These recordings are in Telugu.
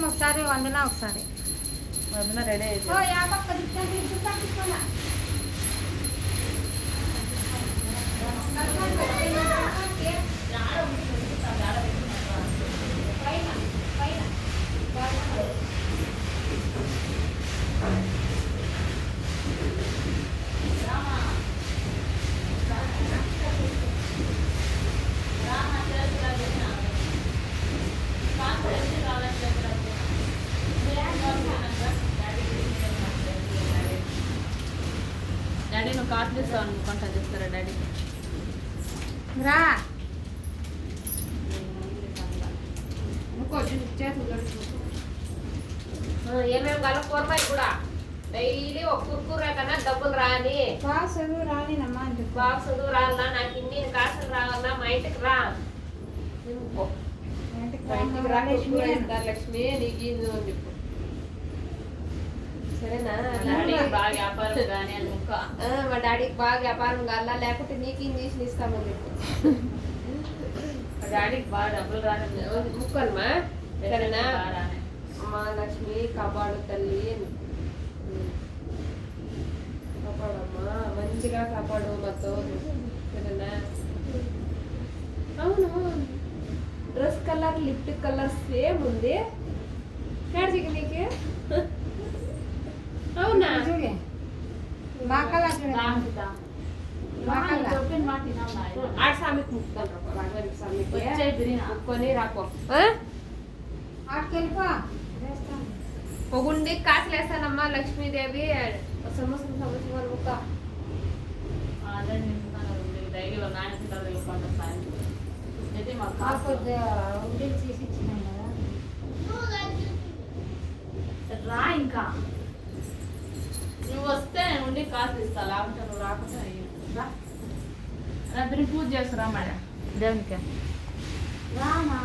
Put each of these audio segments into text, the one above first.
ఒకసారి వందనా ఒకసారి వందన రెడీ అయితే డాడీ నువ్వు కార్డు ఇస్తావు అనుకుంటా చెప్తారా డాడీ రా ఏమేమి కలుపుకోరమా కూడా డైలీ ఒక కుర్కూర కన్నా డబ్బులు రాని చదువు రానినమ్మా బాగా చదువు రావాలా నాకు ఇన్ని కాసులు రావాలా మా ఇంటికి రా లక్ష్మి నీకు ఇది అని చెప్పు సరేనా డాడీ బాగా వ్యాపారం కానీ అని ముక్క మా డాడీకి బాగా వ్యాపారం కావాలా లేకపోతే నీకు ఇది తీసి ఇస్తామని చెప్పు మా డాడీకి బాగా డబ్బులు రాని ముక్కనమ్మా సరేనా మా లక్ష్మి కాపాడు తల్లి కాపాడమ్మా మంచిగా కాపాడు మాతో సరేనా అవును డ్రెస్ కలర్ లిప్టిక్ కలర్ సేమ్ ఉంది కాడికి నీకు అవునా ఆడ సామికి ముక్కొని రాకో పొగుండి కాసులు వేస్తానమ్మా లక్ష్మీదేవి సంవత్సరం ముక్క డైలీ రా ఇంకా నువ్వు వస్తే ఉండి కాసు ఇస్తా లేకుంటే నువ్వు రాకుండా రాత్రి పూజ చేస్తురా మేడం దేవునికి రామా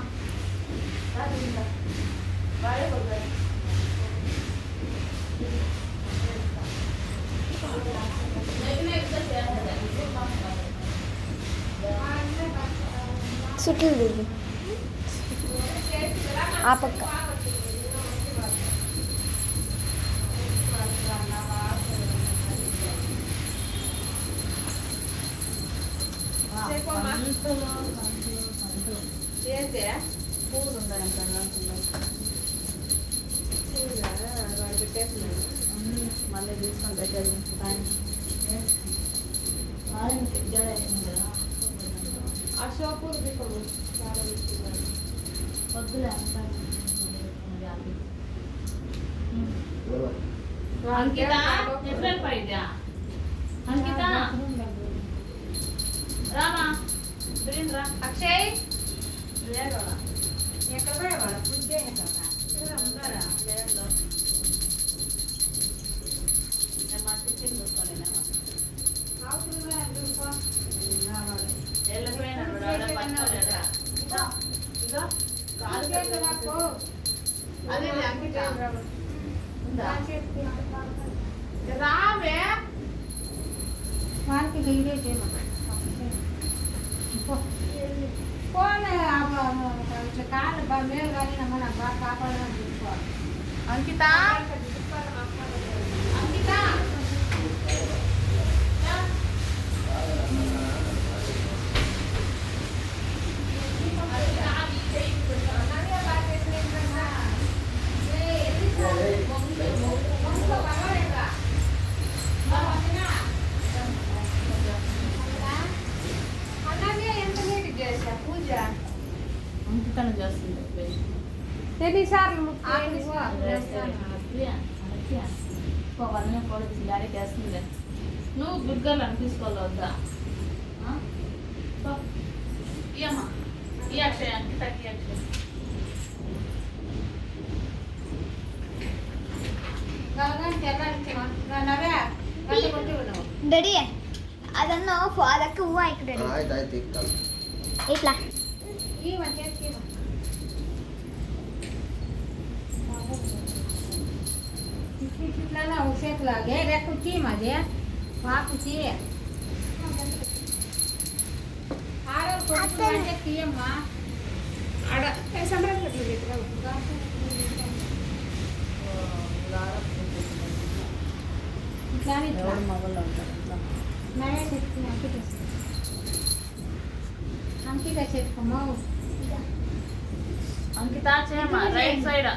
సుట్లు తిరిగి ఆ పక్క పూలు ఉంటాయి మళ్ళీ తీసుకొని పెట్టేది అశోకు వద్దులే అంకిత ఎప్పుడు పైద్యా అంకిత రామా రా అక్షయ్ ఎక్కడ పోయేవాళ్ళ పూజ చేయాలి ఉన్నారా లేదు నేను మా చికెన్ చూసుకోలేనా అదే అంకిత రావే వారికి వీడియో చేయమన్నా ఫోన్ కాళ్ళు మేలు కానీ మన బాగా కాపాడాలని చూసుకోవాలి అంకిత అంకిత అంకితను చేస్తుంది ఎన్నిసార్లు వాళ్ళని కూడా డాడీకి వేస్తుంది నువ్వు బుగ్గలను తీసుకోవాలి వద్దా ఇయమ్మా ఈ అక్షయ అంకిత ఈ అక్షయ డాడీ ಅದನ್ನು ಅದಕ್ಕೆ ಹೂವು ಹಾಕಿಬಿಡಿ ಆಯ್ತು ಆಯ್ತು ಇಕ್ಕಲ್ಲ ಇಟ್ಲಾ ఈ వచ్చేసి ఇట్లా ఉషేట్లాగే రెక్కుచ్చి మాది వాకుచ్చి ఆరో కొడుకు అంటే తీయమ్మా ఆడ సంబరం ఇట్లానే ఎవరు మగళ్ళు ఉంటారు ఇట్లా. నవే చెట్టు అంకిత చెట్టుకోమో అంకిత చేయమ్మా రైట్ సైడ్